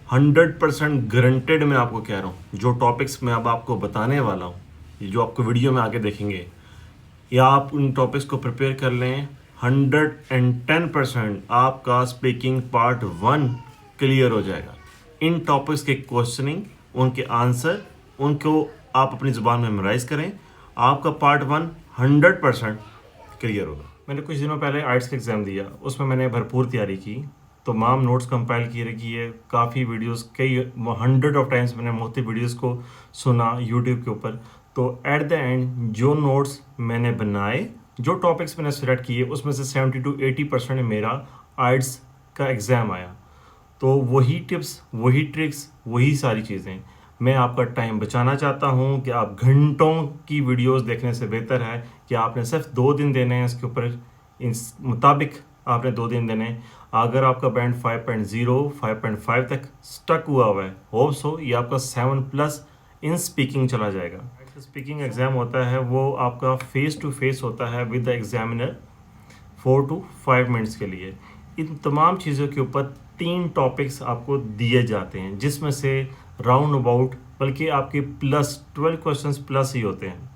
100% guaranteed मैं आपको कह रहा हूँ। जो टॉपिक्स मैं अब आपको बताने वाला हूँ, ये जो आपको वीडियो में आगे देखेंगे, या आप उन टॉपिक्स को प्रिपेयर कर लें, 110% आपका स्पीकिंग पार्ट 1 क्लियर हो जाएगा। इन टॉपिक्स के क्वेश्चनिंग, उनके आंसर, उनको आप अपनी ज़ुबान में मेमोराइज करें, आपका पार्ट 1 100% क्लियर होगा। मैंने कुछ दिनों पहले आइट्स का एग्ज़ाम दिया, उसमें मैंने भरपूर तैयारी की, तमाम नोट्स कंपाइल किए, काफ़ी वीडियोस, कई 100 ऑफ टाइम्स मैंने मुख्तलिफ वीडियोस को सुना यूट्यूब के ऊपर। तो एट द एंड जो नोट्स मैंने बनाए, जो टॉपिक्स मैंने सिलेक्ट किए, उसमें से 70 to 80% मेरा आइट्स का एग्ज़ाम आया। तो वही टिप्स, वही ट्रिक्स, वही सारी चीज़ें मैं आपका टाइम बचाना चाहता हूं कि आप घंटों की वीडियोस देखने से बेहतर है कि आपने सिर्फ 2 दिन देने हैं इसके ऊपर, इस मुताबिक आपने 2 दिन देने हैं। अगर आपका बैंड 5.0 5.5 तक स्टक हुआ है, होप्स हो ये आपका 7+ इन स्पीकिंग चला जाएगा। स्पीकिंग एग्ज़ाम होता है वो आपका फेस टू फेस होता है with the examiner 4 to 5 minutes के लिए। इन तमाम चीज़ों के ऊपर 3 टॉपिक्स आपको दिए जाते हैं, जिसमें से राउंड अबाउट, बल्कि आपके प्लस 12 क्वेश्चंस प्लस ही होते हैं।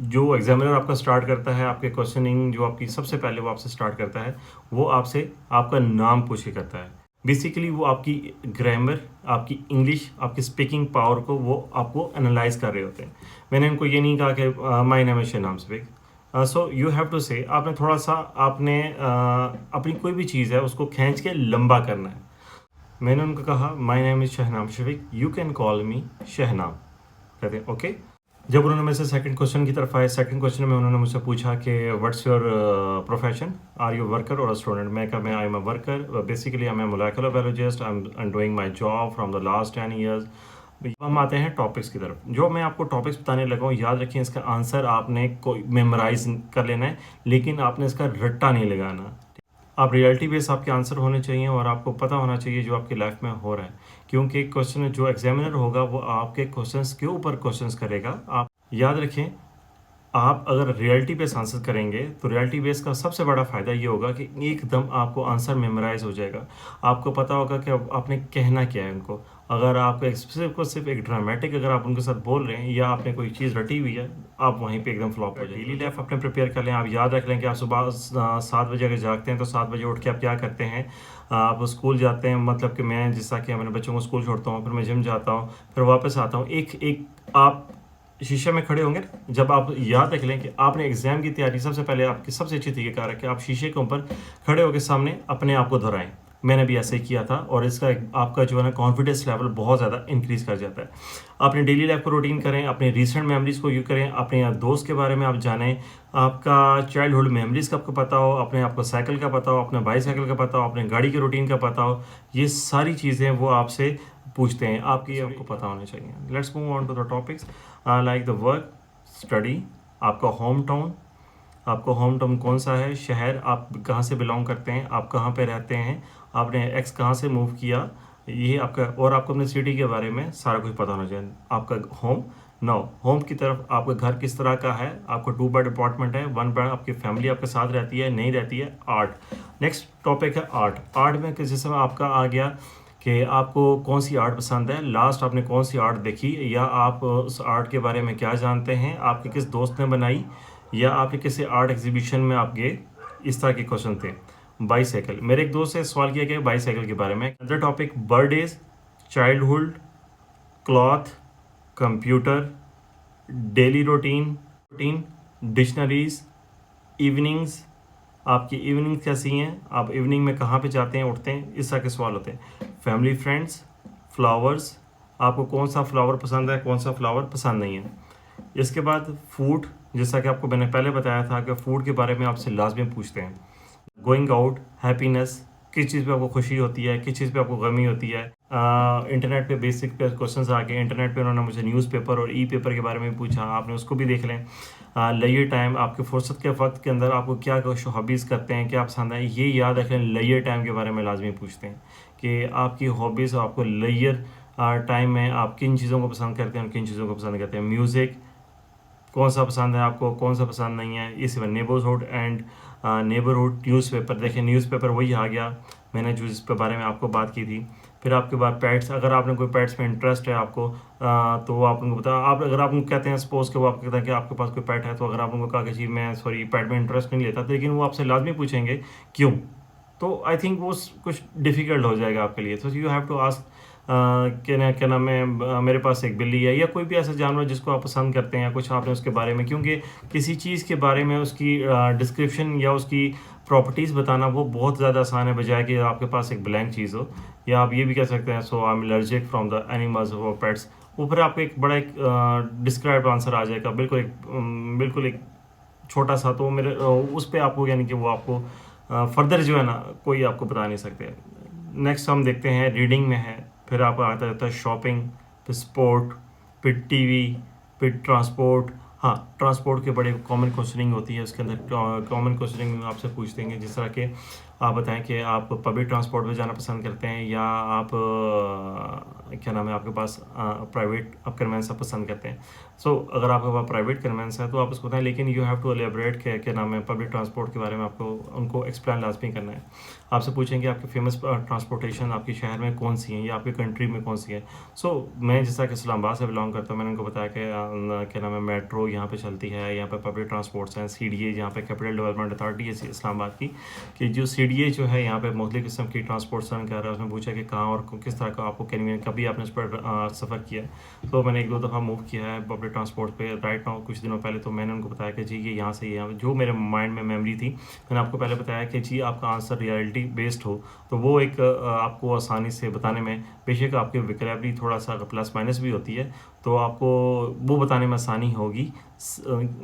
जो एग्जामिनर आपका स्टार्ट करता है, आपके क्वेश्चनिंग जो आपकी सबसे पहले वो आपसे स्टार्ट करता है, वो आपसे आपका नाम पूछ के करता है। बेसिकली वो आपकी ग्रामर, आपकी इंग्लिश, आपकी स्पीकिंग पावर को वो आपको एनालाइज कर रहे होते हैं। मैंने इनको ये नहीं कहा कि my name is Shahnam Shafiq, so you have to say, आपने थोड़ा सा आपने अपनी कोई भी चीज़ है उसको खींच के लंबा करना है। मैंने उनको कहा my name is Shahnam Shafiq, you can call me Shahnam. कहते हैं ओके। जब उन्होंने मेरे से सेकंड क्वेश्चन की तरफ आए, सेकंड क्वेश्चन में उन्होंने मुझसे पूछा कि what's your profession, are you worker और अ स्टूडेंट। मैं कहा मैं I am a worker, basically I am a molecular biologist, I am doing my job from the last 10 years. हम आते हैं टॉपिक्स की तरफ। जो मैं आपको टॉपिक्स बताने लगा हूँ, याद रखिए इसका आंसर आपने कोई मेमोराइज कर लेना है, लेकिन आपने इसका रट्टा नहीं लगाना। आप रियलिटी बेस आपके आंसर होने चाहिए और आपको पता होना चाहिए जो आपकी लाइफ में हो रहा है, क्योंकि क्वेश्चन जो एग्जामिनर होगा वो आपके क्वेश्चंस के ऊपर क्वेश्चंस करेगा। आप याद रखें, आप अगर रियलिटी बेस आंसर करेंगे तो रियलिटी बेस का सबसे बड़ा फ़ायदा ये होगा कि एकदम आपको आंसर मेमोराइज हो जाएगा। आपको पता होगा कि आपने कहना क्या है उनको। अगर आप एक सिर्फ एक ड्रामेटिक अगर आप उनके साथ बोल रहे हैं या आपने कोई चीज़ रटी हुई है, आप वहीं पे एकदम फ्लॉप हो जाएगी। डेली लाइफ अपने प्रिपेयर कर लें। आप याद रख लें कि आप सुबह 7 बजे अगर जागते हैं तो 7 बजे उठ के आप क्या करते हैं, आप स्कूल जाते हैं। मतलब कि मैं जैसा कि अपने बच्चों को स्कूल छोड़ता हूँ, फिर मैं जिम जाता हूँ, फिर वापस आता हूँ। एक आप शीशे में खड़े होंगे, जब आप याद रख लें कि आपने एग्जाम की तैयारी, सबसे पहले आपकी सबसे अच्छी तरीका है कि आप शीशे के ऊपर खड़े होकर सामने अपने आप को दोहराएं। मैंने भी ऐसे ही किया था और इसका आपका जो है ना कॉन्फिडेंस लेवल बहुत ज़्यादा इंक्रीज कर जाता है। अपनी डेली लाइफ को रूटीन करें, अपने रिसेंट मेमोरीज को यू करें, अपने दोस्त के बारे में आप जानें, आपका चाइल्डहुड मेमोरीज का आपको पता हो, अपने आपको साइकिल का पता हो, अपने बाईसाइकिल का पता हो, अपने गाड़ी की रूटीन का पता हो। ये सारी चीज़ें वो आपसे पूछते हैं, आपकी आपको पता होना चाहिए। Let's move on to the topics like the work, study, आपका होम टाउन। आपका होम टाउन कौन सा है, शहर, आप कहाँ से बिलोंग करते हैं, आप कहाँ पे रहते हैं, आपने एक्स कहाँ से मूव किया, ये आपका, और आपको अपने सिटी के बारे में सारा कुछ पता होना चाहिए। आपका होम, नाउ होम की तरफ आपका घर किस तरह का है, आपको 2 बेड अपार्टमेंट है, 1 बेड, आपकी फैमिली आपके साथ रहती है नहीं रहती है। आर्ट, नेक्स्ट टॉपिक है आर्ट। आर्ट में किस जिसमें आपका आ गया कि आपको कौन सी आर्ट पसंद है, लास्ट आपने कौन सी आर्ट देखी, या आप उस आर्ट के बारे में क्या जानते हैं, आपके किस दोस्त ने बनाई, या आपके किसी आर्ट एग्जीबिशन में आप गए। इस तरह के क्वेश्चन थे। बाईसाइकिल, मेरे एक दोस्त से सवाल किया गया बाईसाइकिल के बारे में। Other topic birthdays, childhood, cloth, computer, daily routine, dictionaries, evenings, आपकी इवनिंग कैसी हैं, आप इवनिंग में कहाँ पे जाते हैं, उठते हैं, इस तरह के सवाल होते हैं। फैमिली, फ्रेंड्स, फ्लावर्स, आपको कौन सा फ्लावर पसंद है, कौन सा फ्लावर पसंद नहीं है। इसके बाद फूड, जैसा कि आपको मैंने पहले बताया था कि फूड के बारे में आपसे लाजमी पूछते हैं। गोइंग आउट, हैप्पीनेस, किस चीज़ पे आपको खुशी होती है, किस चीज़ पे आपको गमी होती है। इंटरनेट पे बेसिक पे क्वेश्चंस आ गए। इंटरनेट पे उन्होंने मुझे न्यूज़पेपर और ई पेपर के बारे में पूछा, आपने उसको भी देख लें। लेयर टाइम, आपके फुर्सत के वक्त के अंदर आपको क्या हॉबीज़ करते हैं, क्या पसंद है, ये याद रख लें। लेयर टाइम के बारे में लाजमी पूछते हैं कि आपकी हॉबीज़, आपको लेयर टाइम में आप किन चीज़ों को पसंद करते हैं और किन चीज़ों को पसंद करते हैं। म्यूज़िक कौन सा पसंद है आपको, कौन सा पसंद नहीं है। इस नेबरहुड एंड नेबरहुड, न्यूज़पेपर, देखिए न्यूज़पेपर वही आ गया मैंने जो इस पे बारे में आपको बात की थी। फिर आपके बाद पेट्स, अगर आपने कोई पेट्स में इंटरेस्ट है आपको तो वो आप उनको बता, आप अगर आप उनको कहते हैं सपोज कि वो आपको कहते हैं कि आपके पास कोई पेट है, तो अगर आप उनको कहा कि जी मैं सॉरी पेट में इंटरेस्ट नहीं लेता, तो लेकिन वो आपसे लाजमी पूछेंगे क्यों, तो आई थिंक वो कुछ डिफ़िकल्ट हो जाएगा आपके लिए। तो यू हैव टू आस्क क्या नाम है, मेरे पास एक बिल्ली है, या कोई भी ऐसा जानवर जिसको आप पसंद करते हैं, या कुछ आपने उसके बारे में, क्योंकि किसी चीज़ के बारे में उसकी डिस्क्रिप्शन या उसकी प्रॉपर्टीज़ बताना वो बहुत ज़्यादा आसान है, बजाय कि आपके पास एक ब्लैंक चीज़ हो। या आप ये भी कह सकते हैं so I am allergic from the animals और पेट्स, वो फिर आपको एक बड़ा एक डिस्क्राइब आंसर आ जाएगा, बिल्कुल एक छोटा सा, तो मेरे उस पर आपको यानी कि वो आपको फर्दर जो है ना कोई आपको बता नहीं सकते। नेक्स्ट हम देखते हैं रीडिंग में है, फिर आपको आता रहता है शॉपिंग, फिर स्पोर्ट, फिर टीवी, फिर ट्रांसपोर्ट। हाँ, ट्रांसपोर्ट के बड़े कॉमन क्वेश्चनिंग होती है, उसके अंदर कॉमन क्वेश्चनिंग में आपसे पूछ देंगे, जिस तरह के आप बताएं कि आप पब्लिक ट्रांसपोर्ट में जाना पसंद करते हैं, या आप क्या नाम है आपके पास प्राइवेट आप कन्वेंस पसंद करते हैं। सो अगर आपके पास प्राइवेट कन्वेंस है तो आप उसको बताएं, लेकिन यू हैव टू एलेबरेट क्या नाम है पब्लिक ट्रांसपोर्ट के बारे में आपको उनको एक्सप्लेन लाजमी करना है। आपसे पूछेंगे आपके फेमस ट्रांसपोर्टेशन आपके शहर में कौन सी है, या आपकी कंट्री में कौन सी है। सो मैं जैसा कि इस्लामाबाद से बिलोंग करता हूँ, मैंने उनको बताया कि क्या नाम है मेट्रो यहाँ पे चलती है, यहाँ पे पब्लिक ट्रांसपोर्ट्स हैं, CDA यहाँ पे कैपिटल डेवलपमेंट अथॉरिटी है इस्लामाबाद की, कि जो CDA जो है यहाँ पे मुख्तलिफ किस्म की ट्रांसपोर्ट रन कर रहा है। उसमें पूछा कि कहाँ और किस तरह का आपको कन्वीनियंट, कभी आपने उस पर सफ़र किया है। तो मैंने 1-2 दफ़ा मूव किया है पब्लिक ट्रांसपोर्ट पे राइट नाउ, कुछ दिनों पहले। तो मैंने उनको बताया कि जी ये यहाँ से यहाँ जो मेरे माइंड में मेमोरी थी, मैंने आपको पहले बताया कि जी आपका आंसर रियलिटी बेस्ड हो तो वो एक आपको आसानी से बताने में, बेशक आपकी विकैबुलरी थोड़ा सा प्लस माइनस भी होती है, तो आपको वो बताने में आसानी होगी,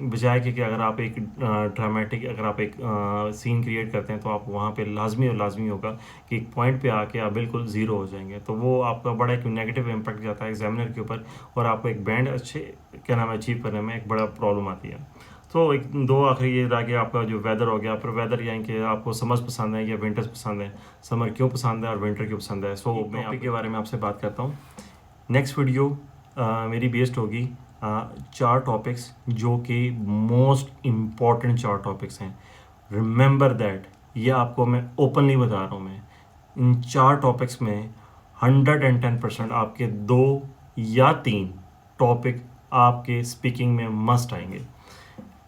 बजाय कि अगर आप एक ड्रामेटिक अगर आप एक सीन क्रिएट करते हैं तो आप वहाँ पे लाजमी होगा कि एक पॉइंट पे आके आप बिल्कुल ज़ीरो हो जाएंगे, तो वो आपका बड़ा एक नेगेटिव इम्पैक्ट जाता है एग्जामिनर के ऊपर, और आपको एक बैंड अच्छे क्या नाम है अचीव करने में एक बड़ा प्रॉब्लम आती है। तो एक दो आखिरी ये रह गया आपका जो वेदर हो गया, फिर वेदर यानी कि आपको समर्स पसंद है या विंटर्स पसंद है, समर क्यों पसंद है और विंटर क्यों पसंद है। सो मैं टॉपिक के बारे में आपसे बात करता हूँ। नेक्स्ट वीडियो मेरी बेस्ड होगी 4 टॉपिक्स जो कि मोस्ट इम्पॉर्टेंट 4 टॉपिक्स हैं। रिमेंबर दैट, ये आपको मैं ओपनली बता रहा हूँ, मैं इन 4 टॉपिक्स में 110% आपके 2 या 3 टॉपिक आपके स्पीकिंग में मस्ट आएंगे।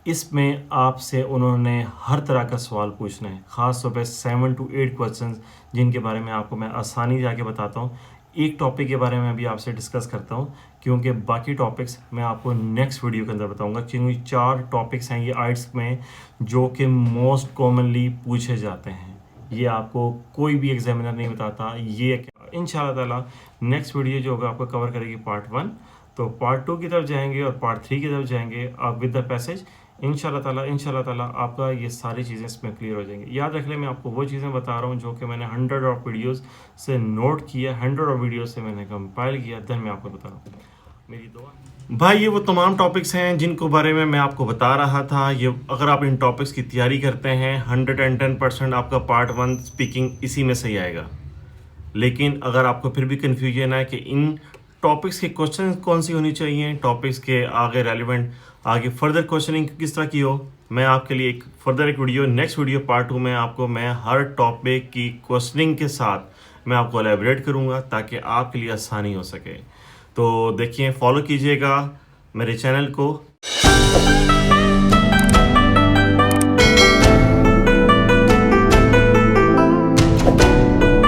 इसमें आपसे उन्होंने हर तरह का सवाल पूछना है, ख़ास तौर पे 7 to 8 क्वेश्चंस जिनके बारे में आपको मैं आसानी जाके बताता हूँ। एक टॉपिक के बारे में अभी आपसे डिस्कस करता हूँ, क्योंकि बाकी टॉपिक्स मैं आपको नेक्स्ट वीडियो के अंदर बताऊँगा, क्योंकि 4 टॉपिक्स हैं ये आर्ट्स में जो कि मोस्ट कॉमनली पूछे जाते हैं। ये आपको कोई भी एग्जामिनर नहीं बताता। ये इंशाल्लाह ताला नेक्स्ट वीडियो जो होगा आपको कवर करेगी पार्ट 1, तो पार्ट 2 की तरफ जाएंगे और पार्ट 3 की तरफ जाएंगे आप विद द पैसेज। इंशाल्लाह ताला आपका ये सारी चीज़ें इसमें क्लियर हो जाएंगी। याद रख लें, मैं आपको वो चीज़ें बता रहा हूँ जो कि मैंने 100 ऑफ वीडियोस से नोट किया, 100 ऑफ वीडियोस से मैंने कंपाइल किया, देन मैं आपको बता रहा हूँ। मेरी दुआ भाई, ये वो तमाम टॉपिक्स हैं जिनको बारे में मैं आपको बता रहा था। ये अगर आप इन टॉपिक्स की तैयारी करते हैं 110% आपका पार्ट 1 स्पीकिंग इसी में सही आएगा। लेकिन अगर आपको फिर भी कन्फ्यूजन है कि इन टॉपिक्स के क्वेश्चन कौन सी होनी चाहिए, टॉपिक्स के आगे रेलिवेंट आगे फर्दर क्वेश्चनिंग किस तरह की हो, मैं आपके लिए एक फर्दर एक वीडियो नेक्स्ट वीडियो पार्ट 2 में आपको मैं हर टॉपिक की क्वेश्चनिंग के साथ मैं आपको एलेबरेट करूँगा ताकि आपके लिए आसानी हो सके। तो देखिए, फॉलो कीजिएगा मेरे चैनल को।